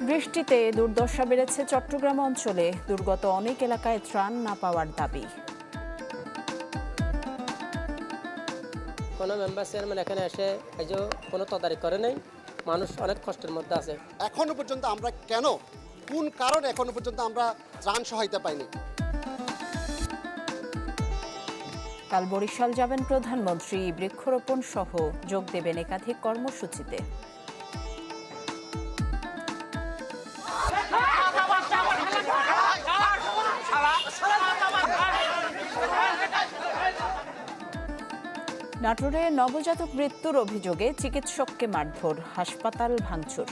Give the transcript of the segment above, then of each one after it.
বৃষ্টিতে দুর্দশা বেড়েছে চট্টগ্রাম অঞ্চলে। দুর্গত অনেক এলাকায় ত্রাণ না পাওয়ার দাবি। কোনো মেম্বার চেয়ারম্যান এখানে এসে কোনো তদারকি করে নাই। মানুষ অনেক কষ্টের মধ্যে আছে। এখনো পর্যন্ত আমরা কোন কারণে এখনো পর্যন্ত আমরা ত্রাণ সহায়তা পাইনি। কাল বরিশাল যাবেন প্রধানমন্ত্রী। বৃক্ষরোপণ সহ যোগ দেবেন একাধিক কর্মসূচিতে। নাটোরে নবজাতক মৃত্যুর অভিযোগে চিকিৎসককে মারধর, হাসপাতাল ভাঙচুর।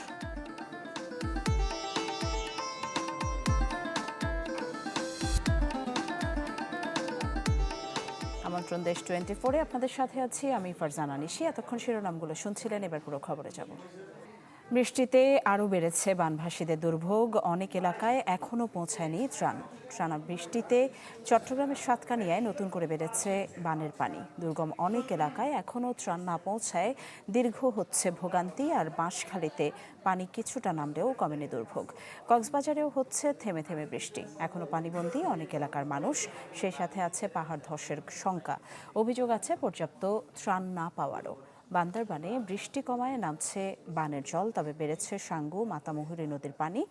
আমন্ত্রণ দেশ 24-এ আপনাদের সাথে আছি আমি ফারজানা নিশি। এতক্ষণ শিরোনামগুলো শুনছিলেন, এবার পুরো খবরে যাব। বৃষ্টিতে আরও বেড়েছে বানভাসীদের দুর্ভোগ। অনেক এলাকায় এখনও পৌঁছায়নি ত্রাণ। টানা বৃষ্টিতে চট্টগ্রামের সাতকানিয়ায় নতুন করে বেড়েছে বানের পানি। দুর্গম অনেক এলাকায় এখনও ত্রাণ না পৌঁছায় দীর্ঘ হচ্ছে ভোগান্তি। আর বাঁশখালীতে পানি কিছুটা নামলেও কমেনি দুর্ভোগ। কক্সবাজারেও হচ্ছে থেমে থেমে বৃষ্টি। এখনও পানিবন্দী অনেক এলাকার মানুষ। সেই সাথে আছে পাহাড় ধসের শঙ্কা। অভিযোগ আছে পর্যাপ্ত ত্রাণ না পাওয়ারও। বান্দরবানে বৃষ্টি কমায় নামছে বানের জল, তবে বেড়েছে সাঙ্গু মাতামুহুরী নদীর পানি।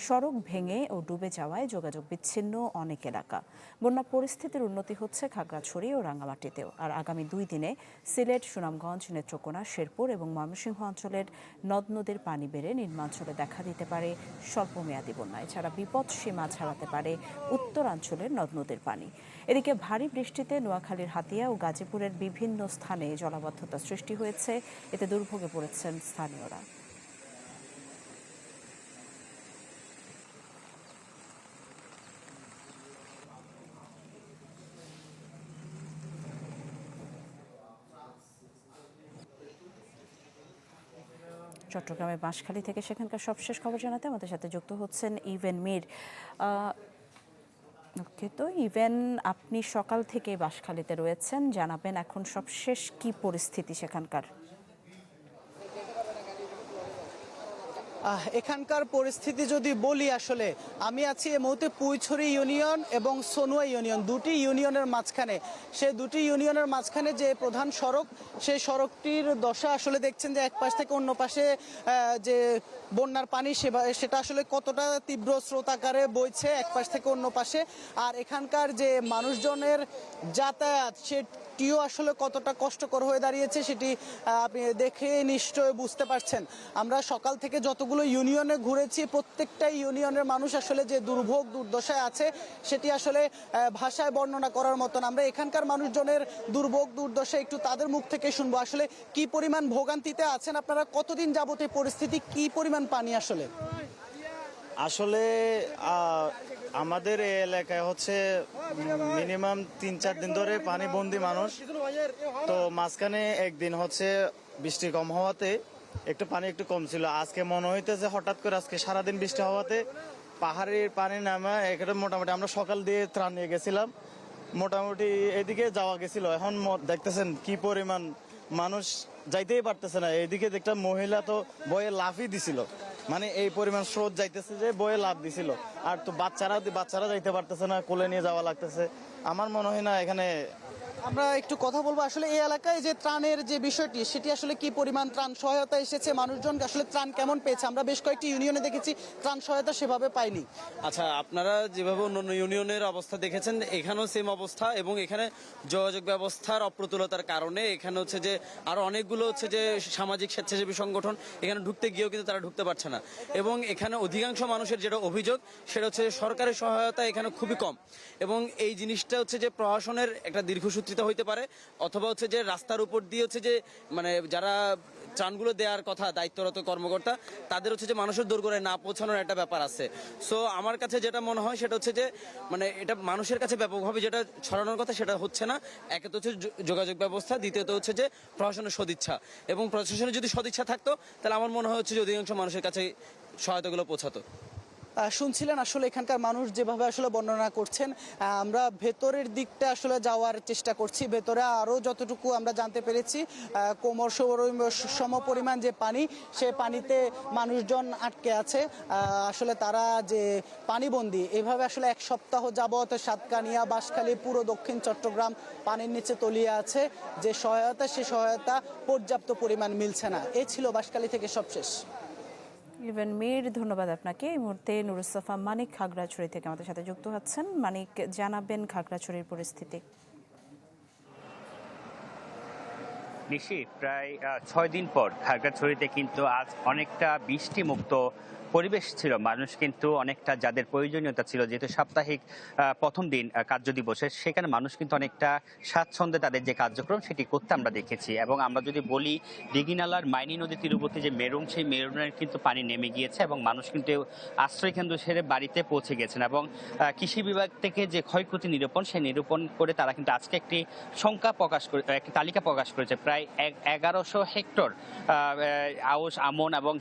সড়ক ভেঙে ও ডুবে যাওয়ায় যোগাযোগ বিচ্ছিন্ন অনেক এলাকা। বন্যা পরিস্থিতির উন্নতি হচ্ছে খাগড়াছড়ি ও রাঙ্গামাটিতেও। আর আগামী 2 দিনে সিলেট, সুনামগঞ্জ, নেত্রকোনা, শেরপুর এবং ময়মনসিংহ অঞ্চলের নদ নদীর পানি বেড়ে নিম্নাঞ্চলে দেখা দিতে পারে স্বল্পমেয়াদী বন্যা। এছাড়া বিপদ সীমা ছাড়াতে পারে উত্তরাঞ্চলের নদ নদীর পানি। এদিকে ভারী বৃষ্টিতে নোয়াখালীর হাতিয়া ও গাজীপুরের বিভিন্ন স্থানে জলাবদ্ধতা সৃষ্টি হয়েছে। এতে দুর্ভোগে পড়েছেন স্থানীয়রা। চট্টগ্রামের বাঁশখালী থেকে সেখানকার সবশেষ খবর জানাতে আমাদের সাথে যুক্ত হচ্ছেন ইভেন মীর। ওকে, তো ইভেন আপনি সকাল থেকে বাঁশখালীতে রয়েছেন, জানাবেন এখন সবশেষ কি পরিস্থিতি সেখানকার? এখানকার পরিস্থিতি যদি বলি, আসলে আমি আছি এই মুহূর্তে পুইছড়ি ইউনিয়ন এবং সনুয়া ইউনিয়ন, দুটি ইউনিয়নের মাঝখানে। সেই দুটি ইউনিয়নের মাঝখানে যে প্রধান সড়ক, সেই সড়কটির দশা আসলে দেখছেন যে এক পাশ থেকে অন্য পাশে যে বন্যার পানি সেটা আসলে কতটা তীব্র স্রোত আকারে বইছে এক পাশ থেকে অন্য পাশে। আর এখানকার যে মানুষজনের যাতায়াত সেটিও আসলে কতটা কষ্টকর হয়ে দাঁড়িয়েছে সেটি আপনি দেখে নিশ্চয় বুঝতে পারছেন। আমরা সকাল থেকে যতগুলো ইউনিয়নে ঘুরেছি, প্রত্যেকটা ইউনিয়নের মানুষ আসলে যে দুর্ভোগ দুর্দশায় আছে সেটি আসলে ভাষায় বর্ণনা করার মতন। আমরা এখানকার মানুষজনের দুর্ভোগ দুর্দশা একটু তাদের মুখ থেকে শুনবো। আসলে কি পরিমাণ ভোগান্তিতে আছেন আপনারা, কতদিন যাবত এই পরিস্থিতি, কি পরিমাণ পানি? আসলে আমাদের এই এলাকায় হচ্ছে মিনিমাম 3-4 দিন ধরে পানিবন্দী মানুষ। তো মাঝখানে একদিন হচ্ছে বৃষ্টি কম হওয়াতে একটু পানি একটু কম ছিল। আজকে মনে হইতেছে হঠাৎ করে আজকে সারাদিন বৃষ্টি হওয়াতে পাহাড়ের পানি নামা এখানে মোটামুটি আমরা সকাল দিয়ে ত্রাণ নিয়ে গেছিলাম, মোটামুটি এদিকে যাওয়া গেছিল। এখন দেখতেছেন কি পরিমাণ মানুষ, যাইতেই পারতেছে না। এদিকে দেখলাম মহিলা তো বয়ে লাফই দিছিল, মানে এই পরিমাণ স্রোত যাইতেছে যে বয়ে লাফ দিছিল। আর তো বাচ্চারা যাইতে পারতেছে না, কোলে নিয়ে যাওয়া লাগতেছে। আমার মনে হয় না এখানে। আমরা একটু কথা বলবো আসলে এই এলাকায় যে ত্রাণের যে বিষয়টি, সেটি আসলে কি পরিমাণ ত্রাণ সহায়তা এসেছে, মানুষজন আসলে ত্রাণ কেমন পেয়েছে? আমরা বেশ কয়েকটি ইউনিয়নে দেখেছি ত্রাণ সহায়তা সেভাবে পাইনি। আচ্ছা, আপনারা যেভাবে অন্যান্য ইউনিয়নের অবস্থা দেখেছেন, এখানেও সেম অবস্থা। এবং এখানে যোগাযোগ ব্যবস্থার অপ্রতুলতার কারণে এখানে হচ্ছে যে আরো অনেকগুলো হচ্ছে যে সামাজিক স্বেচ্ছাসেবী সংগঠন এখানে ঢুকতে গিয়েও কিন্তু তারা ঢুকতে পারছে না। এবং এখানে অধিকাংশ মানুষের যেটা অভিযোগ সেটা হচ্ছে সরকারি সহায়তা এখানে খুবই কম। এবং এই জিনিসটা হচ্ছে যে প্রশাসনের একটা দীর্ঘসূত্রিত হইতে পারে, অথবা হচ্ছে যে রাস্তার উপর দিয়ে হচ্ছে যে মানে যারা ত্রাণগুলো দেওয়ার কথা দায়িত্বরত কর্মকর্তা, তাদের হচ্ছে যে মানুষের দোরগোড়ায় না পৌঁছানোর একটা ব্যাপার আছে। সো আমার কাছে যেটা মনে হয় সেটা হচ্ছে যে মানে এটা মানুষের কাছে ব্যাপকভাবে যেটা ছড়ানোর কথা সেটা হচ্ছে না। একে তো হচ্ছে যোগাযোগ ব্যবস্থা, দ্বিতীয়ত হচ্ছে যে প্রশাসনের সদিচ্ছা। এবং প্রশাসনের যদি সদিচ্ছা থাকতো তাহলে আমার মনে হয় হচ্ছে যে অধিকাংশ মানুষের কাছে সহায়তাগুলো পৌঁছাতো। শুনছিলেন আসলে এখানকার মানুষ যেভাবে আসলে বর্ণনা করছেন, আমরা ভেতরের দিকটা আসলে যাওয়ার চেষ্টা করছি। ভেতরে আরও যতটুকু আমরা জানতে পেরেছি, কোমর সম পরিমাণ যে পানি, সে পানিতে মানুষজন আটকে আছে। আসলে তারা যে পানিবন্দী, এভাবে আসলে এক সপ্তাহ যাবৎ সাতকানিয়া, বাঁশখালী, পুরো দক্ষিণ চট্টগ্রাম পানির নিচে তলিয়ে আছে। যে সহায়তা, সে সহায়তা পর্যাপ্ত পরিমাণ মিলছে না। এই ছিল বাঁশখালী থেকে সবশেষ। ইভেন মীর, ধন্যবাদ আপনাকে। এই মুহূর্তে নুরুস্তফা মানিক খাগড়াছড়ি থেকে আমাদের সাথে যুক্ত হচ্ছেন। মানিক, জানাবেন খাগড়াছড়ির পরিস্থিতি। নিশি, প্রায় 6 দিন পর খাগড়াছড়িতে কিন্তু আজ অনেকটা বৃষ্টি মুক্ত পরিবেশ ছিল। মানুষ কিন্তু অনেকটা, যাদের প্রয়োজনীয়তা ছিল, যেহেতু সাপ্তাহিক প্রথম দিন কার্যদিবসের, সেখানে মানুষ কিন্তু অনেকটা স্বাচ্ছন্দ্যে তাদের যে কার্যক্রম সেটি করতে আমরা দেখেছি। এবং আমরা যদি বলি, দিঘিনালার মাইনী নদী তীরবর্তী যে মেরুং, সেই মেরুনের কিন্তু পানি নেমে গিয়েছে এবং মানুষ কিন্তু আশ্রয় কেন্দ্র সেরে বাড়িতে পৌঁছে গেছেন। এবং কৃষি বিভাগ থেকে যে ক্ষয়ক্ষতি নিরূপণ, সেই নিরূপণ করে তারা কিন্তু আজকে একটি সংখ্যা প্রকাশ করে, একটি তালিকা প্রকাশ করেছে। প্রায় 1100 হেক্টর আউশ, আমন এবং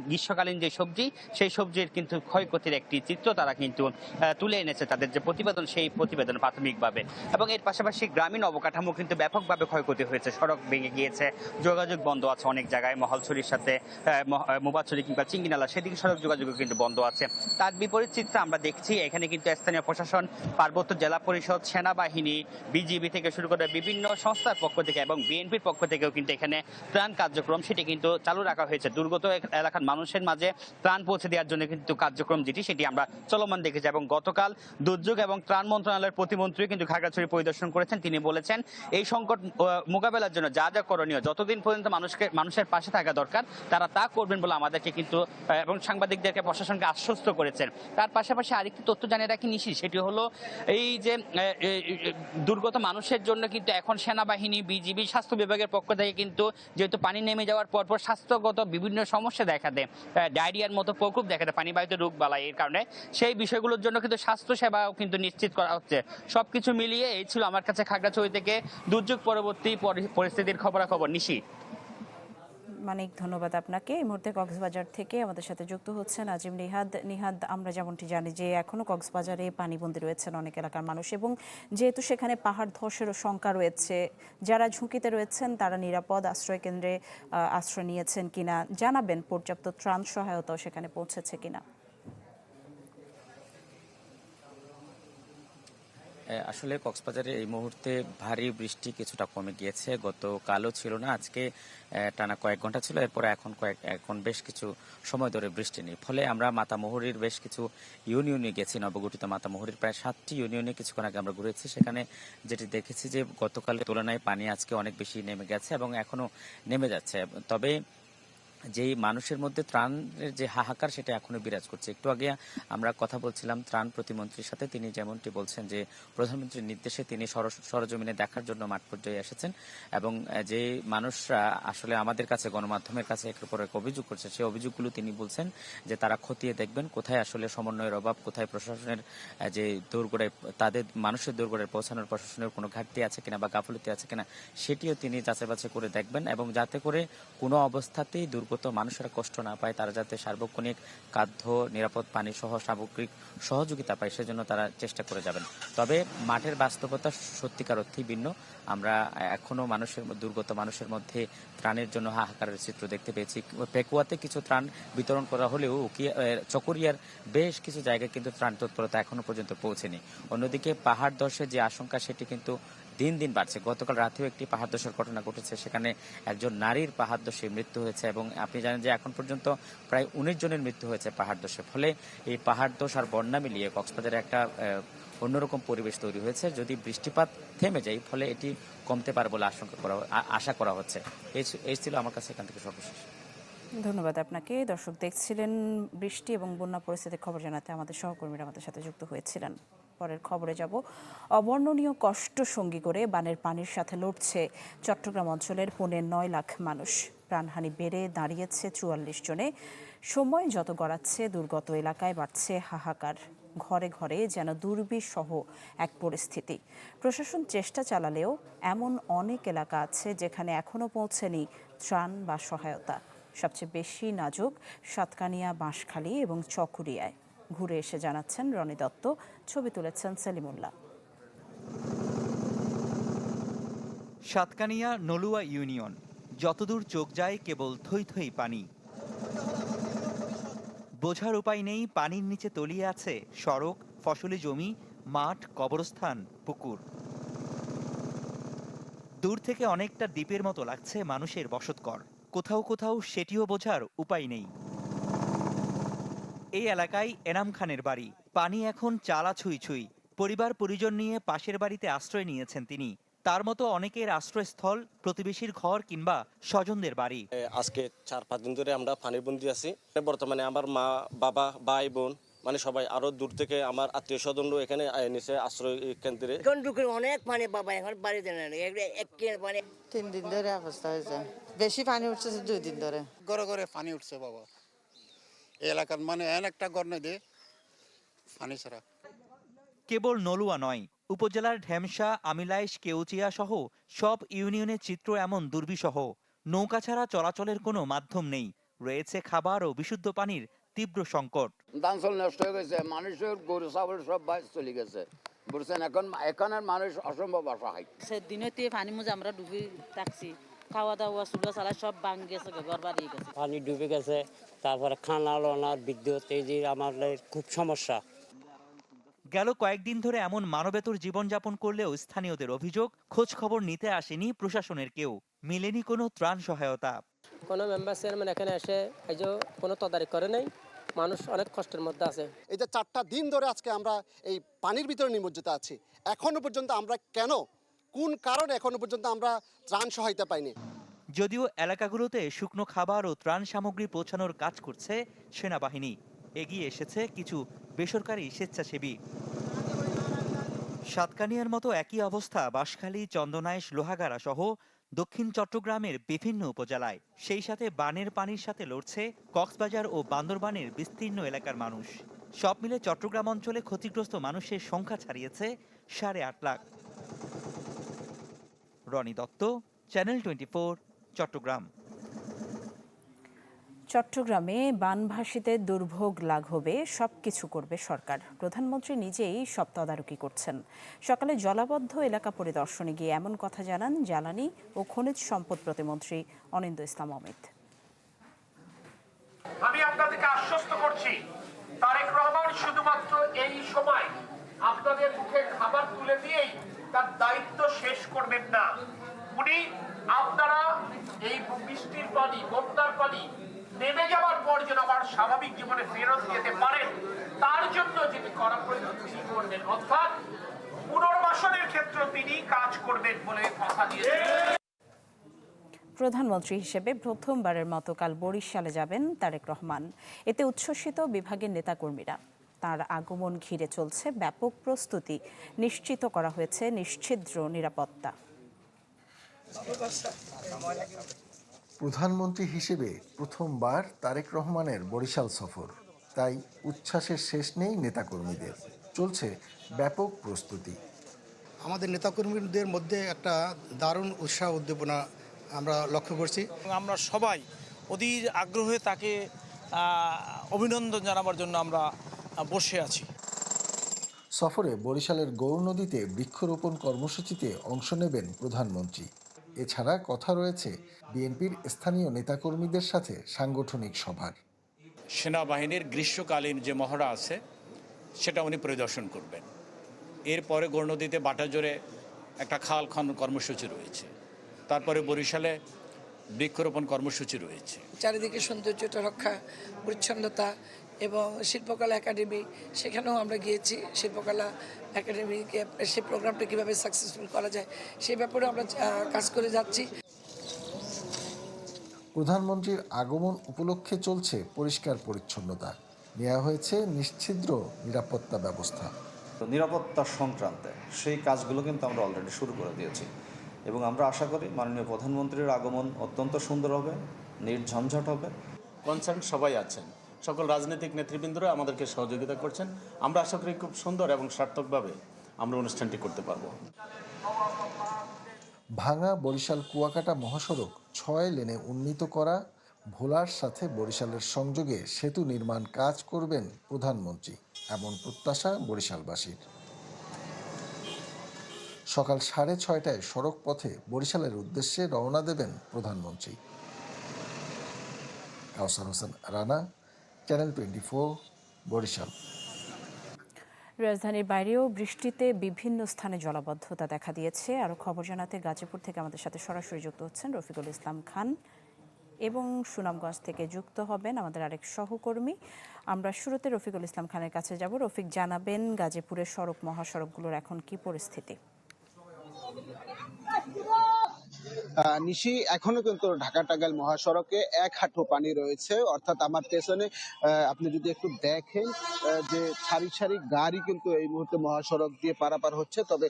গ্রীষ্মকালীন যে সবজি, সেই সবজির কিন্তু ক্ষয়ক্ষতির একটি চিত্র তারা কিন্তু তুলে এনেছে তাদের যে প্রতিবেদন, সেই প্রতিবেদন প্রাথমিকভাবে। এবং এর পাশাপাশি গ্রামীণ অবকাঠামো কিন্তু ব্যাপকভাবে ক্ষয়ক্ষতি হয়েছে। সড়ক ভেঙে গিয়েছে, যোগাযোগ বন্ধ আছে অনেক জায়গায়। মহলছড়ির সাথে মোবাছড়ি কিংবা চিংড়িনালা, সেদিকে সড়ক যোগাযোগও কিন্তু বন্ধ আছে। তার বিপরীত চিত্র আমরা দেখছি, এখানে কিন্তু স্থানীয় প্রশাসন, পার্বত্য জেলা পরিষদ, সেনাবাহিনী, বিজিবি থেকে শুরু করে বিভিন্ন সংস্থার পক্ষ থেকে এবং বিএনপির পক্ষ থেকেও কিন্তু এখানে ত্রাণ কার্যক্রম সেটি কিন্তু চালু রাখা হয়েছে। দুর্গত এলাকার মানুষের মাঝে ত্রাণ পৌঁছে দেওয়ার জন্য কিন্তু কার্যক্রম যেটি, সেটি আমরা চলমান দেখেছি। এবং গতকাল দুর্যোগ এবং ত্রাণ মন্ত্রণালয়ের প্রতিমন্ত্রী কিন্তু খাগড়াছড়ি পরিদর্শন করেছেন। তিনি বলেছেন, এই সংকট মোকাবেলার জন্য যা যা করণীয়, যতদিন পর্যন্ত মানুষের পাশে থাকা দরকার তারা তা করবেন বলে আমাদেরকে কিন্তু এবং সাংবাদিকদেরকে, প্রশাসনকে আশ্বস্ত করেছেন। তার পাশাপাশি আরেকটি তথ্য জানিয়ে রাখি নিশি, সেটি হলো এই যে দুর্গত মানুষের জন্য কিন্তু এখন সেনাবাহিনী, বিজিবি, স্বাস্থ্য বিভাগের পক্ষ থেকে কিন্তু, যেহেতু পানি নেমে যাওয়ার পরপর স্বাস্থ্যগত বিভিন্ন সমস্যা দেখা দেয়, ডায়রিয়ার মতো প্রকোপ দেখা দেয়, পানিবাহিত রোগ বালাই, এর কারণে সেই বিষয়গুলোর জন্য কিন্তু স্বাস্থ্য সেবাও কিন্তু নিশ্চিত করা হচ্ছে। সবকিছু মিলিয়ে এই ছিল আমার কাছে খাগড়াছড়ি থেকে দুর্যোগ পরবর্তী পরিস্থিতির খবরাখবর। নিশি। মানিক, ধন্যবাদ আপনাকে। এই মুহূর্তে কক্সবাজার থেকে আমাদের সাথে যুক্ত হচ্ছেন আজিম নিহাদ। নিহাদ, আমরা যেমনটি জানি যে এখনো কক্সবাজারে পানিবন্দী রয়েছেন অনেক এলাকার মানুষ, এবং যেহেতু সেখানে পাহাড় ধসেরও শঙ্কা রয়েছে, যারা ঝুঁকিতে রয়েছেন তারা নিরাপদ আশ্রয় কেন্দ্রে আশ্রয় নিয়েছেন কিনা জানাবেন, পর্যাপ্ত ত্রাণ সহায়তাও সেখানে পৌঁছেছে কিনা? আসলে কক্সবাজারে এই মুহূর্তে ভারী বৃষ্টি কিছুটা কমে গিয়েছে। গতকালও ছিল না, আজকে টানা কয়েক ঘন্টা ছিল, এরপরে এখন বেশ কিছু সময় ধরে বৃষ্টি নেই। ফলে আমরা মাতামুহুরীর বেশ কিছু ইউনিয়নে গেছি, নবগঠিত মাতামুহুরীর প্রায় 7টি ইউনিয়নে কিছুক্ষণ আগে আমরা ঘুরেছি। সেখানে যেটি দেখেছি যে গতকালের তুলনায় পানি আজকে অনেক বেশি নেমে গেছে এবং এখনো নেমে যাচ্ছে। তবে যেই মানুষের মধ্যে ত্রাণের যে হাহাকার, সেটা এখনো বিরাজ করছে। একটু আগে আমরা কথা বলছিলাম ত্রাণ প্রতিমন্ত্রীর সাথে, তিনি যেমনটি বলছেন যে প্রধানমন্ত্রীর নির্দেশে তিনি সরজমিনে দেখার জন্য মাঠ পর্যায়ে এসেছেন এবং যে মানুষরা আসলে আমাদের কাছে, গণমাধ্যমের কাছে একের পর এক অভিযোগ করছে, সেই অভিযোগগুলো তিনি বলছেন যে তারা খতিয়ে দেখবেন কোথায় আসলে সমন্বয়ের অভাব, কোথায় প্রশাসনের যে দোরগোড়ায়, তাদের মানুষের দোরগোড়ায় পৌঁছানোর প্রশাসনের কোনো ঘাটতি আছে কিনা বা গাফলতি আছে কিনা, সেটিও তিনি যাচাই বাছাই করে দেখবেন এবং যাতে করে কোনো অবস্থাতেই মানুষেরা কষ্ট না পায়, তারা যাতে সার্বক্ষণিক খাদ্য, নিরাপদ পানি সহ সামগ্রিক সহযোগিতা পায়, সেজন্য তারা চেষ্টা করে যাবেন। তবে মাঠের বাস্তবতা সত্যিকার অর্থেই ভিন্ন। আমরা এখনো দুর্গত মানুষের মধ্যে ত্রাণের জন্য হাহাকারের চিত্র দেখতে পেয়েছি। পেকুয়াতে কিছু ত্রাণ বিতরণ করা হলেও চকরিয়ার বেশ কিছু জায়গায় কিন্তু ত্রাণ তৎপরতা এখনো পর্যন্ত পৌঁছেনি। অন্যদিকে পাহাড় ধসের যে আশঙ্কা, সেটি কিন্তু দিন দিন বাড়ছে। গতকাল রাতেও একটি পাহাড় ধসের ঘটনা ঘটেছে, সেখানে একজন নারীর পাহাড় ধসে মৃত্যু হয়েছে এবং আপনি জানেন যে এখন পর্যন্ত প্রায় 19 জনের মৃত্যু হয়েছে পাহাড় ধসে। ফলে এই পাহাড় ধস আর বন্যা মিলিয়ে কক্সবাজারে একটা অন্যরকম পরিবেশ তৈরি হয়েছে। যদি বৃষ্টিপাত থেমে যায়, ফলে এটি কমতে পারে বলে আশা করা হচ্ছে। এই ছিল আমার কাছে এখান থেকে সর্বশেষ। ধন্যবাদ আপনাকে। দর্শক দেখছিলেন বৃষ্টি এবং বন্যা পরিস্থিতির খবর জানাতে আমাদের সহকর্মীরা আমাদের সাথে যুক্ত হয়েছিলেন। পরের খবরে যাব। অবর্ণনীয় কষ্ট সঙ্গী করে বানের পানির সাথে লড়ছে চট্টগ্রাম অঞ্চলের 9.5 লাখ মানুষ। প্রাণহানি বেড়ে দাঁড়িয়েছে 44 জনে। সময় যত গড়াচ্ছে, দুর্গত এলাকায় বাড়ছে হাহাকার। ঘরে ঘরে যেন দুর্বিষহ এক পরিস্থিতি। প্রশাসন চেষ্টা চালালেও এমন অনেক এলাকা আছে যেখানে এখনো পৌঁছেনি ত্রাণ বা সহায়তা। সবচেয়ে বেশি নাজুক সাতকানিয়া, বাঁশখালী এবং চকরিয়ায়। ঘুরে এসে জানাচ্ছেন রনি দত্ত, ছবি তুলেছেন সেলিমুল্লাহ। সাতকানিয়া নলুয়া ইউনিয়ন, যতদূর চোখ যায় কেবল থই থই পানি। বোঝার উপায় নেই পানির নিচে তলিয়ে আছে সড়ক, ফসলি জমি, মাঠ, কবরস্থান, পুকুর। দূর থেকে অনেকটা দ্বীপের মতো লাগছে মানুষের বসতঘর, কোথাও কোথাও সেটিও বোঝার উপায় নেই। এই এলাকায় এনাম খানের বাড়ি, পানি এখন চালা ছুঁই ছুঁই। পরিবার পরিজন নিয়ে পাশের বাড়িতে আশ্রয় নিয়েছেন তিনি। তার মতো অনেকের আশ্রয়স্থল প্রতিবেশীর ঘর কিংবা স্বজনদের বাড়ি। আজকে 4-5 দিন ধরে আমরা পানির বন্দি আছি। বর্তমানে আমার মা, বাবা, ভাই, বোন মানে সবাই আরো দূর থেকে আমার আত্মীয় স্বজনও এখানে নিচে আশ্রয় কেন্দ্রে। এখন ঢুকে অনেক পানি বাবা, এখন বাড়িতে নেই, 3 দিন ধরে অবস্থা হয়েছে, বেশি পানি উঠছে 2 দিন ধরে। ঘরে ঘরে পানি উঠছে বাবা, এই এলাকার মানে একটা ঘর নেই দে পানি ছাড়া। কেবল নলুয়া নয়, উপজেলার ঢেমশা, আমিলাইশ, কেউচিয়া সহ সব ইউনিয়নের চিত্র এমন দুর্বিষহ। নৌকা ছাড়া চলাচলের কোনো মাধ্যম নেই, রয়েছে খাবার ও বিশুদ্ধ পানির তীব্র সংকট। ধান চাল নষ্ট হয়ে গেছে, মানুষের গরু ছাগল সব বাইরে চলে গেছে, বুঝছেন। এখনের মানুষ অসম্ভব অসহায়। সেদিনতে পানি মুজে আমরা ডুবে থাকছি, খাওয়া দাওয়া চুলা চালা সব ভাঙ গেছে, ঘর বাড়ি গেছে, পানি ডুবে গেছে। তারপরে খানা লনার বিদ্যুৎ, এই যে আমাদের খুব সমস্যা। গেল কয়েকদিন ধরে এমন মানবেতর জীবনযাপন করলেও স্থানীয়দের অভিযোগ, খোঁজ খবর নিতে আসেনি প্রশাসনের কেউ, মেলেনি কোনো ত্রাণ সহায়তা। কোনো মেম্বার চেয়ারম্যান এখানে এসে এই যে কোনো তদারকি করে নাই, মানুষ অনেক কষ্টের মধ্যে আছে। এই যে 4টা দিন ধরে আজকে আমরা এই পানির ভিতরে নিমজ্জিত আছি, এখনো পর্যন্ত আমরা কোন কারণে এখনো পর্যন্ত আমরা ত্রাণ সহায়তা পাইনি। যদিও এলাকাগুলোতে শুকনো খাবার ও ত্রাণ সামগ্রী পৌঁছানোর কাজ করছে সেনাবাহিনী, এগিয়ে এসেছে কিছু বেসরকারি স্বেচ্ছাসেবী। সাতকানিয়ার মতো একই অবস্থা বাঁশখালী, চন্দনাইশ, লোহাগাড়া সহ দক্ষিণ চট্টগ্রামের বিভিন্ন উপজেলায়। সেই সাথে বানের পানির সাথে লড়ছে কক্সবাজার ও বান্দরবানের বিস্তীর্ণ এলাকার মানুষ। সব মিলে চট্টগ্রাম অঞ্চলে ক্ষতিগ্রস্ত মানুষের সংখ্যা ছাড়িয়েছে 8.5 লাখ। রনি দত্ত, চ্যানেল 24, চট্টগ্রাম। চট্টগ্রামে বানভাসীদের দুর্ভোগ লাঘবে সবকিছু করবে সরকার, প্রধানমন্ত্রী নিজেই সব তদারকি করছেন। সকালে জলাবদ্ধ এলাকা পরিদর্শনে গিয়ে এমন কথা জানান জ্বালানি ও খনিজ সম্পদ প্রতিমন্ত্রী অনিন্দ্য ইসলাম অমিত। আমি আপনাদেরকে আশ্বস্ত করছি, তারেক রহমান শুধুমাত্র এই সময় আপনাদের মুখে খাবার তুলে দিয়েই তার দায়িত্ব শেষ করবেন না। উনি আপনারা এই বৃষ্টির পানি, বন্যার পানি নেমে যাওয়ার পর যেন আবার স্বাভাবিক জীবনে ফেরত যেতে পারেন, তার জন্য যেটি করা প্রয়োজন তিনি করবেন, অর্থাৎ পুনর্বাসনের ক্ষেত্রে তিনি কাজ করবেন বলে কথা দিয়েছেন। প্রধানমন্ত্রী হিসেবে প্রথমবারের মতো কাল বরিশালে যাবেন তারেক রহমান। এতে উচ্ছ্বসিত বিভাগের নেতাকর্মীরা। তার আগমন ঘিরে চলছে ব্যাপক প্রস্তুতি, নিশ্চিত করা হয়েছে নিশ্ছিদ্র নিরাপত্তা। প্রধানমন্ত্রী হিসেবে প্রথমবার তারেক রহমানের বরিশাল সফর, তাই উচ্ছ্বাসের শেষ নেই নেতাকর্মীদের। চলছে ব্যাপক প্রস্তুতি। আমাদের নেতাকর্মীদের মধ্যে একটা দারুণ উৎসাহ উদ্দীপনা আমরা লক্ষ্য করছি। আমরা সবাই অধীর আগ্রহে তাকে অভিনন্দন জানাবার জন্য আমরা বসে আছি। সফরে বরিশালের গৌর নদীতে বৃক্ষরোপণ কর্মসূচিতে অংশ নেবেন প্রধানমন্ত্রী। এছাড়া কথা রয়েছে বিএনপির স্থানীয় নেতাকর্মীদের সাথে সাংগঠনিক সভার। সেনাবাহিনীর গ্রীষ্মকালীন যে মহড়া আছে সেটা উনি পরিদর্শন করবেন। এরপরে গৌর নদীতে বাটাজোরে একটা খাল খনন কর্মসূচি রয়েছে, তারপরে বরিশালে বৃক্ষরোপণ কর্মসূচি রয়েছে। চারিদিকে সৌন্দর্যতা রক্ষা, পরিচ্ছন্নতা এবং শিল্পকলা একাডেমি, সেখানেও আমরা গিয়েছি। শিল্পকলা একাডেমিকে সেই প্রোগ্রামটা কীভাবে সাকসেসফুল করা যায় সেই ব্যাপারে আমরা কাজ করে যাচ্ছি। প্রধানমন্ত্রীর আগমন উপলক্ষে চলছে পরিষ্কার পরিচ্ছন্নতা, নেওয়া হয়েছে নিশ্ছিদ্র নিরাপত্তা ব্যবস্থা। নিরাপত্তা সংক্রান্তে সেই কাজগুলো কিন্তু আমরা অলরেডি শুরু করে দিয়েছি এবং আমরা আশা করি মাননীয় প্রধানমন্ত্রীর আগমন অত্যন্ত সুন্দর হবে, নির্ঝঞ্ঝাট হবে। কনসার্ন সবাই আছেন, সকল রাজনৈতিক নেতৃবৃন্দরা আমাদেরকে সহযোগিতা করছেন। আমরা আশা করি খুব সুন্দর এবং সার্থকভাবে আমরা অনুষ্ঠানটি করতে পারব। ভাঙা বরিশাল কুয়াকাটা মহাসড়ক 6 লেনে উন্নীত করা, ভোলার সাথে বরিশালের সংযোগে সেতু নির্মাণ কাজ করবেন প্রধানমন্ত্রী, এমন প্রত্যাশা বরিশালবাসীর। সকাল 6:30টায় সড়ক পথে বরিশালের উদ্দেশ্যে রওনা দেবেন প্রধানমন্ত্রী। কাউসার হোসেন রানা, চ্যানেল 24, বরিশাল। রাজধানীর বাইরেও বৃষ্টিতে বিভিন্ন স্থানে জলাবদ্ধতা দেখা দিয়েছে। আরও খবর জানাতে গাজীপুর থেকে আমাদের সাথে সরাসরি যুক্ত হচ্ছেন রফিকুল ইসলাম খান এবং সুনামগঞ্জ থেকে যুক্ত হবেন আমাদের আরেক সহকর্মী। আমরা শুরুতে রফিকুল ইসলাম খানের কাছে যাব। রফিক, জানাবেন গাজীপুরের সড়ক মহাসড়কগুলোর এখন কি পরিস্থিতি? নিশি, এখনো কিন্তু ঢাকা টাঙ্গাইল মহাসড়কে এক হাঁটু পানি রয়েছে, অর্থাৎ আমার পেছনে আপনি যদি একটু দেখেন যে সারি সারি গাড়ি কিন্তু এই মুহূর্তে মহাসড়ক দিয়ে পারাপার হচ্ছে। তবে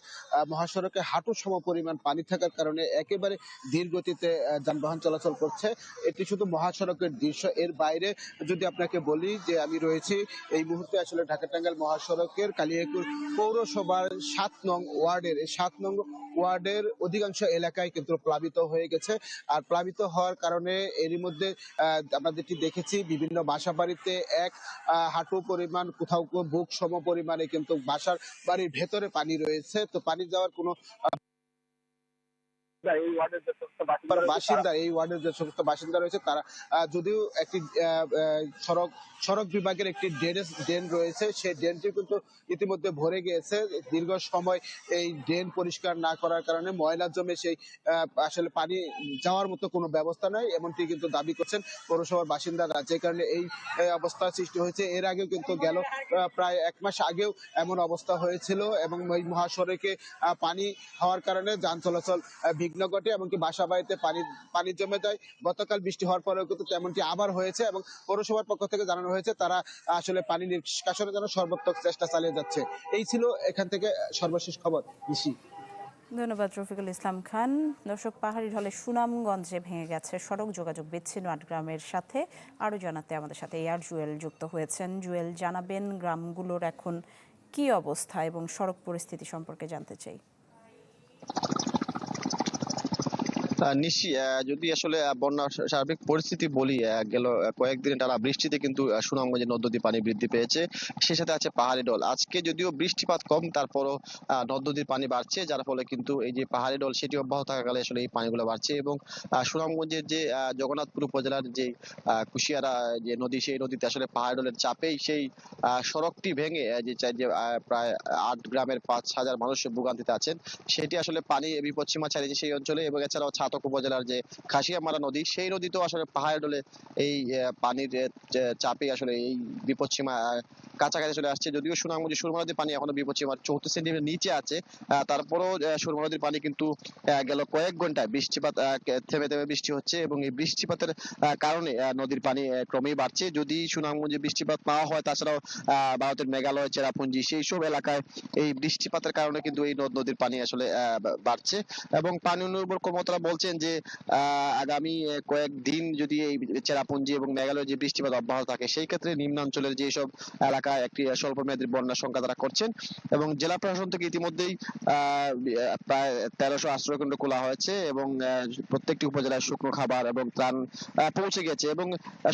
মহাসড়কে হাঁটু সম পরিমাণ পানি থাকার কারণে একেবারে ধীর গতিতে যানবাহন চলাচল করছে। এটি শুধু মহাসড়কের দৃশ্য। এর বাইরে যদি আপনাকে বলি যে আমি রয়েছি এই মুহূর্তে আসলে ঢাকা টাঙ্গাইল মহাসড়কের কালিয়াকৈর পৌরসভার 7 নং ওয়ার্ডের 7 নং ওয়ার্ডের অধিকাংশ এলাকায় কিন্তু প্লাবিত হয়ে গেছে। আর প্লাবিত হওয়ার কারণে এরই মধ্যে আমরা যেটি দেখেছি বিভিন্ন বাসা বাড়িতে এক হাঁটু পরিমাণ, কোথাও বুক সম পরিমাণে কিন্তু বাসার বাড়ির ভেতরে পানি রয়েছে। তো পানি যাওয়ার কোনো এই ওয়ার্ডের যে সমস্ত বাসিন্দা রয়েছে তারা যদিও একটি সড়ক বিভাগের একটি ড্রেন রয়েছে, সেই ড্রেনটি কিন্তু ইতিমধ্যে ভরে গিয়েছে। দীর্ঘ সময় এই ড্রেন পরিষ্কার না করার কারণে ময়লা জমে সেই আসলে পানি যাওয়ার মতো কোনো ব্যবস্থা নাই, এমনটি কিন্তু দাবি করছেন পৌরসভার বাসিন্দারা, যে কারণে এই অবস্থা সৃষ্টি হয়েছে। এর আগেও কিন্তু গেল প্রায় 1 মাস আগেও এমন অবস্থা হয়েছিল এবং এই মহাসড়কে পানি হওয়ার কারণে যান চলাচল বিঘ্ন ঘটে, এমনকি বাসা বাড়িতে পানি জমে যায়। গতকাল বৃষ্টি হওয়ার পরেও কিন্তু তেমনটি আবার হয়েছে এবং পৌরসভার পক্ষ থেকে জানানো হয়েছে তারা আসলে পানি নিষ্কাশনের জন্য সর্বাত্মক চেষ্টা চালিয়ে যাচ্ছে। এই ছিল এখান থেকে সর্বশেষ খবর। ধন্যবাদ রফিকুল ইসলাম খান। দর্শক, পাহাড়ি ঢলে সুনামগঞ্জে ভেঙে গেছে সড়ক, যোগাযোগ বিচ্ছিন্ন 8 গ্রামের সাথে। আরও জানাতে আমাদের সাথে এয়ার জুয়েল যুক্ত হয়েছেন। জুয়েল, জানাবেন গ্রামগুলোর এখন কি অবস্থা এবং সড়ক পরিস্থিতি সম্পর্কে জানতে চাই। নিশি, যদি আসলে বন্যার সার্বিক পরিস্থিতি বলি, গেল কয়েকদিন টানা বৃষ্টিতে কিন্তু সুনামগঞ্জে নদ-নদী পানি বৃদ্ধি পেয়েছে, সেই সাথে আছে পাহাড়ি ঢল। আজকে যদিও বৃষ্টিপাত কম, তারপরও নদ-নদীর পানি বাড়ছে, যার ফলে কিন্তু এই যে পাহাড়ি ঢল সেটি অব্যাহত থাকাকালে আসলে এই পানিগুলো বাড়ছে। এবং সুনামগঞ্জের যে জগন্নাথপুর উপজেলার যে কুশিয়ারা যে নদী, সেই নদীতে আসলে পাহাড়ি ঢলের চাপেই সেই সড়কটি ভেঙে যে প্রায় 8 গ্রামের 5,000 মানুষ ভোগান্তিতে আছেন, সেটি আসলে পানি বিপদসীমা ছাড়িয়েছে সেই অঞ্চলে। এবং এছাড়াও উপজেলার যে খাসিয়ামারা নদী, সেই নদীতেও আসলে পাহাড় ঢলে এই পানির চাপে আসলে এই বিপদসীমা কাছাকাছি চলে আসছে। যদিও সুনামগঞ্জে সুরমা নদীর পানি এখনো বিপদসীমার 34 সেন্টিমিটার নিচে আছে, তারপরও সুরমা নদীর পানি কিন্তু গেল কয়েক ঘন্টায় বৃষ্টিপাত থেমে থেমে বৃষ্টি হচ্ছে এবং এই বৃষ্টিপাতের কারণে নদীর পানি ক্রমেই বাড়ছে। যদি সুনামগঞ্জে বৃষ্টিপাত না হয়, তাছাড়াও ভারতের মেঘালয়, চেরাপুঞ্জি সেই সব এলাকায় এই বৃষ্টিপাতের কারণে কিন্তু এই নদীর পানি আসলে বাড়ছে। এবং পানি উন্নয়ন কর্মকর্তারা বলছেন যে আগামী কয়েকদিন যদি এই চেরাপুঞ্জি এবং মেঘালয়ের যে বৃষ্টিপাত অব্যাহত থাকে, সেই ক্ষেত্রে নিম্নাঞ্চলের যেসব এলাকায় একটি স্বল্প মেয়াদী বন্যার সংখ্যা তারা করছেন। এবং জেলা প্রশাসন থেকে ইতিমধ্যেই প্রায় 1300 আশ্রয়কেন্দ্র খোলা হয়েছে এবং প্রত্যেকটি উপজেলায় শুকনো খাবার এবং ত্রাণ পৌঁছে গেছে। এবং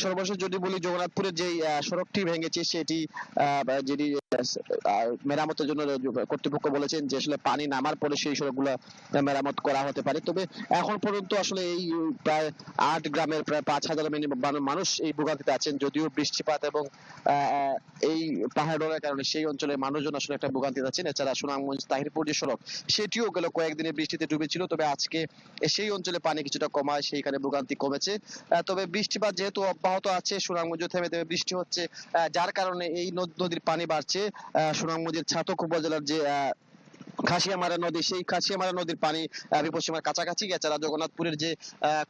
সর্বশেষ যদি বলি, জগন্নাথপুরের যেই সড়কটি ভেঙেছে সেটি যেটি মেরামতের জন্য কর্তৃপক্ষ বলেছেন যে আসলে পানি নামার পরে সেই সড়কগুলো মেরামত করা হতে পারে। তবে এখন পর্যন্ত আসলে এই প্রায় 8 গ্রামের প্রায় 5,000 মানুষ এই ভোগান্তিতে আছেন। যদিও বৃষ্টিপাত এবং এই পাহাড় ঢলের কারণে সেই অঞ্চলে মানুষজন আসলে একটা ভোগান্তিতে আছেন। এছাড়া সুনামগঞ্জ তাহিরপুর যে সড়ক, সেটিও গেল কয়েকদিনের বৃষ্টিতে ডুবেছিল, তবে আজকে সেই অঞ্চলে পানি কিছুটা কমায়, সেইখানে ভোগান্তি কমেছে। তবে বৃষ্টিপাত যেহেতু অব্যাহত আছে, সুনামগঞ্জ থেমে থেমে বৃষ্টি হচ্ছে, যার কারণে এই নদীর পানি বাড়ছে। সুনামগঞ্জের ছাতক উপজেলার যে খাসিয়ামারা নদী, সেই খাসিয়ামারা নদীর পানি বিপদসীমার কাছাকাছি। এছাড়া জগন্নাথপুরের যে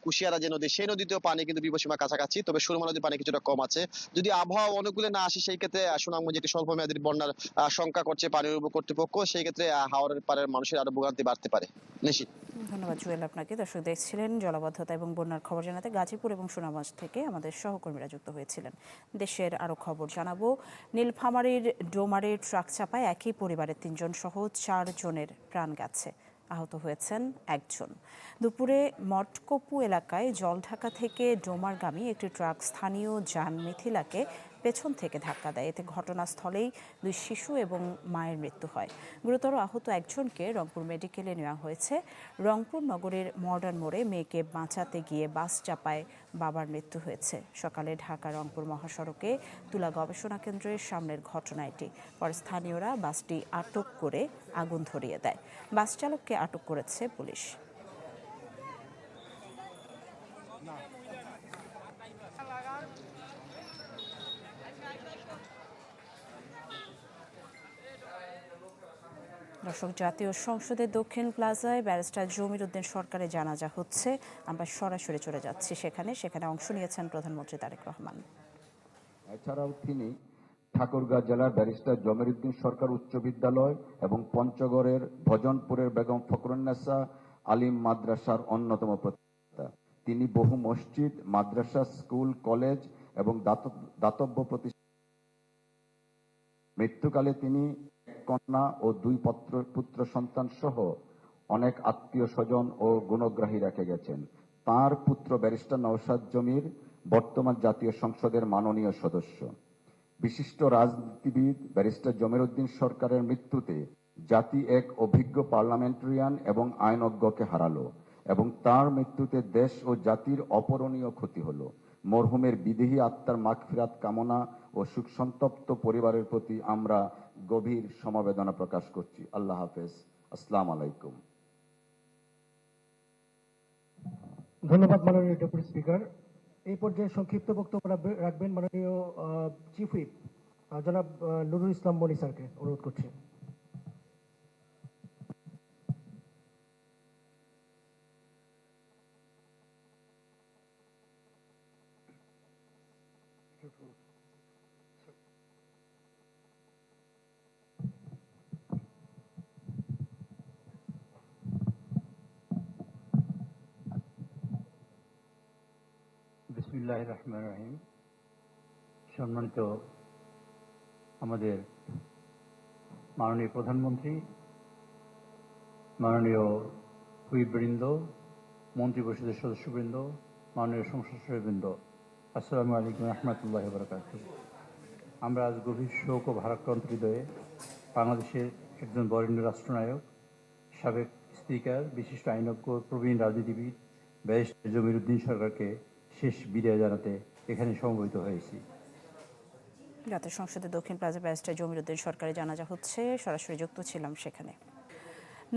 কুশিয়ারা যে নদী, সেই নদীতেও পানি কিন্তু বিপদসীমার কাছাকাছি, তবে সুরমা নদীর পানি কিছুটা কম আছে। যদি আবহাওয়া অনুকূলে না আসে, সেই ক্ষেত্রে সুনামগঞ্জে একটি স্বল্প মেয়াদী বন্যার শঙ্কা করছে পানির উপর কর্তৃপক্ষ, সেই ক্ষেত্রে হাওরের পাড়ের মানুষের আরো ভোগান্তি বাড়তে পারে। নিশ্চিত। ধন্যবাদ জুয়েল আপনাকে। দর্শক, দেখছিলেন জলাবদ্ধতা এবং বন্যার খবর জানাতে গাজীপুর এবং সুনামগঞ্জ থেকে আমাদের সহকর্মীরা যুক্ত হয়েছিলেন। দেশের আরো খবর জানাবো। নীলফামারীর ডোমারের ট্রাক চাপায় একই পরিবারের 3 জন সহ 4 জনের প্রাণ গেছে। আহত হয়েছেন একজন। দুপুরে মটকপু এলাকায় জলঢাকা থেকে ডোমারগামী একটি ট্রাক স্থানীয় যান মিথিলাকে পেছন থেকে ধাক্কা দেয়। এতে ঘটনাস্থলেই 2 শিশু এবং মায়ের মৃত্যু হয়। গুরুতর আহত একজনকে রংপুর মেডিকেলে নেওয়া হয়েছে। রংপুর নগরের মডার্ন মোড়ে মেয়েকে বাঁচাতে গিয়ে বাস চাপায় বাবার মৃত্যু হয়েছে। সকালে ঢাকা রংপুর মহাসড়কে তুলা গবেষণা কেন্দ্রের সামনের ঘটনা এটি। পরে স্থানীয়রা বাসটি আটক করে আগুন ধরিয়ে দেয়। বাস চালককে আটক করেছে পুলিশ। দর্শক, জাতীয় সংসদের দক্ষিণ প্লাজায় ব্যারিস্টার জমির উদ্দিন সরকারের জানাজা হচ্ছে। আমরা সরাসরি চলে যাচ্ছি সেখানে অংশ নিয়েছেন প্রধানমন্ত্রী তারেক রহমান। এছাড়াও তিনি ঠাকুরগাঁও জেলার ব্যারিস্টার জমির উদ্দিন সরকার উচ্চ বিদ্যালয় এবং পঞ্চগড়ের ভজনপুরের বেগম ফখরুন্নেসা আলিম মাদ্রাসার অন্যতম প্রতিষ্ঠাতা। তিনি বহু মসজিদ, মাদ্রাসা, স্কুল, কলেজ এবং দাতব্য প্রতিষ্ঠান। মৃত্যুকালে তিনি কন্যা ও 2 পুত্র সন্তান সহ অনেক আত্মীয় স্বজন ও গুণগ্রাহী রেখে গেছেন। তার পুত্র ব্যারিস্টার নওশাদ জমির বর্তমান জাতীয় সংসদের মাননীয় সদস্য। বিশিষ্ট রাজনীতিবিদ ব্যারিস্টার জমির উদ্দিন সরকারের মৃত্যুতে জাতি এক অভিজ্ঞ পার্লামেন্টারিয়ান এবং আইনজ্ঞকে হারালো এবং তার মৃত্যুতে দেশ ও জাতির অপূরণীয় ক্ষতি হলো। মরহুমের বিদেহী আত্মার মাগফিরাত কামনা ও শোকসন্তপ্ত পরিবারের প্রতি আমরা গভীর সমবেদনা প্রকাশ করছি। আল্লাহ হাফেজ। আসসালামু আলাইকুম। ধন্যবাদ মাননীয় ডেপুটি স্পিকার। এই পর্যায়ে সংক্ষিপ্ত বক্তব্য রাখবেন মাননীয় চিফ হুইপ জনাব নুরুল ইসলাম মনি স্যারকে অনুরোধ করছি। বিসমিল্লাহির রহমানির রহিম। সম্মানিত আমাদের মাননীয় প্রধানমন্ত্রী, মাননীয় হুইপবৃন্দ, মন্ত্রিপরিষদের সদস্যবৃন্দ, মাননীয় সংসদ সদস্যবৃন্দ, আসসালামু আলাইকুম রহমতুল্লাহ বারাকাতুহু। আমরা আজ গভীর শোক ও ভারাক্রান্ত হৃদয়ে বাংলাদেশের একজন বরেণ্য রাষ্ট্রনায়ক, সাবেক স্পিকার, বিশিষ্ট আইনজ্ঞ, প্রবীণ রাজনীতিবিদ ব্যারিস্টার জমির উদ্দিন সরকারকে শেষ বিদায় জানাতে এখানে সমবেত হয়েছি। জাতীয় সংসদের দক্ষিণ প্লাজা ব্যারিস্টার জমির উদ্দিন সরকারের জানাজা হচ্ছে। সরাসরি যুক্ত ছিলাম সেখানে।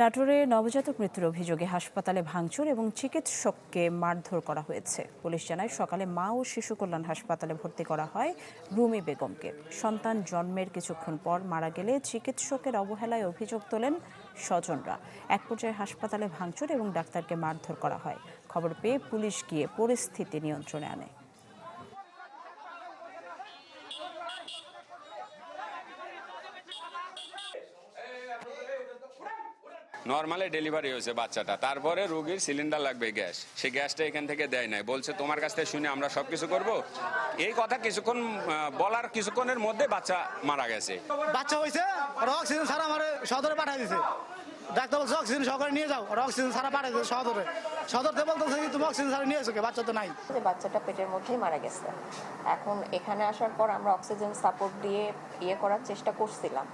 নাটোরে নবজাতক মৃত্যুর অভিযোগে হাসপাতালে ভাঙচুর এবং চিকিৎসককে মারধর করা হয়েছে। পুলিশ জানায় সকালে মা ও শিশু কল্যাণ হাসপাতালে ভর্তি করা হয় রুমি বেগমকে। সন্তান জন্মের কিছুক্ষণ পর মারা গেলে চিকিৎসকের অবহেলায় অভিযোগ তোলেন স্বজনরা। এক পর্যায়ে হাসপাতালে ভাঙচুর এবং ডাক্তারকে মারধর করা হয়। খবর পেয়ে পুলিশ গিয়ে পরিস্থিতি নিয়ন্ত্রণে আনে। নর্মালি ডেলিভারি হয়েছে বাচ্চাটা, তারপরে রোগীর সিলিন্ডার লাগবে গ্যাস, সেই গ্যাসটা এখান থেকে দেয় নাই, বলছে তোমার কাছ থেকে শুনে আমরা সবকিছু করব। এই কথা কিছুক্ষণ বলার কিছুক্ষণের মধ্যে বাচ্চা মারা গেছে। বাচ্চা হয়েছে, অক্সিজেন ছাড়া আমার সদরে পাঠিয়ে দিছে। ডাক্তার বলছে অক্সিজেন সহকারে নিয়ে যাও, আর অক্সিজেন ছাড়া পাঠিয়ে দিচ্ছে সদর থেকে বলতেছে তুমি অক্সিজেন ছাড়া নিয়ে এসো, বাচ্চা তো নাই। বাচ্চাটা পেটের মধ্যেই মারা গেছে। এখন এখানে আসার পর আমরা অক্সিজেন সাপোর্ট দিয়ে করার চেষ্টা করছিলাম,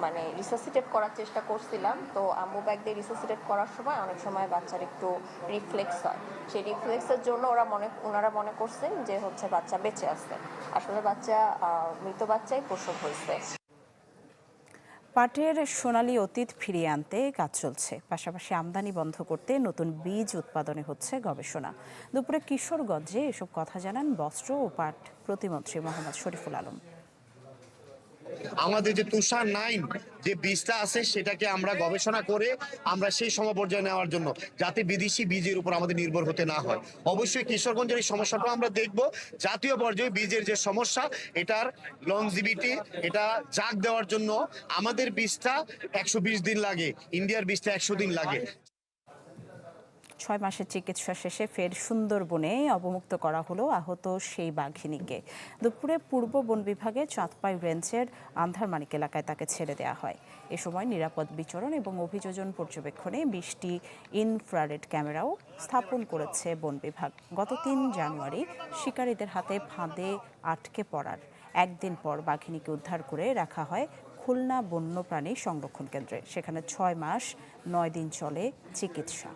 মানে রিসাসিটেট করার চেষ্টা করছিলাম। তো আম্মু ব্যাগ দিয়ে রিসাসিটেট করার সময় অনেক সময় বাচ্চার একটু রিফ্লেক্স হয়। সেই রিফ্লেক্সের জন্য ওনারা মনে করছেন যে হচ্ছে বাচ্চা বেঁচে আছে। আসলে মৃত বাচ্চাই প্রসব হয়েছে। পাটের সোনালী অতীত ফিরিয়ে আনতে কাজ চলছে। পাশাপাশি আমদানি বন্ধ করতে নতুন বীজ উৎপাদনে হচ্ছে গবেষণা। দুপুরে কিশোরগঞ্জে এসব কথা জানান বস্ত্র ও পাট প্রতিমন্ত্রী মোহাম্মদ শরীফুল আলম। আমাদের যে তুষার 9 যে বীজটা আছে সেটাকে আমরা গবেষণা করে আমরা সেই সমপর্যায়ে নেওয়ার জন্য, যাতে বিদেশি বীজের উপর আমাদের নির্ভর হতে না হয়। অবশ্যই কিশোরগঞ্জের এই সমস্যাটা আমরা দেখব। জাতীয় পর্যায়ে বীজের যে সমস্যা, এটার লংজিভিটি, এটা জাগ দেওয়ার জন্য আমাদের বীজটা 120 দিন লাগে, ইন্ডিয়ার বীজটা 100 দিন লাগে। 6 মাসের চিকিৎসা শেষে ফের সুন্দরবনে অবমুক্ত করা হলো আহত সেই বাঘিনীকে। দুপুরে পূর্ব বন বিভাগের চাঁদপাই রেঞ্জের আন্ধারমানিক এলাকায় তাকে ছেড়ে দেওয়া হয়। এ সময় নিরাপদ বিচরণ এবং অভিযোজন পর্যবেক্ষণে 20টি ইনফ্রারেড ক্যামেরাও স্থাপন করেছে বন বিভাগ। গত 3 জানুয়ারি শিকারীদের হাতে ফাঁদে আটকে পড়ার একদিন পর বাঘিনীকে উদ্ধার করে রাখা হয় খুলনা বন্যপ্রাণী সংরক্ষণ কেন্দ্রে। সেখানে 6 মাস 9 দিন চলে চিকিৎসা।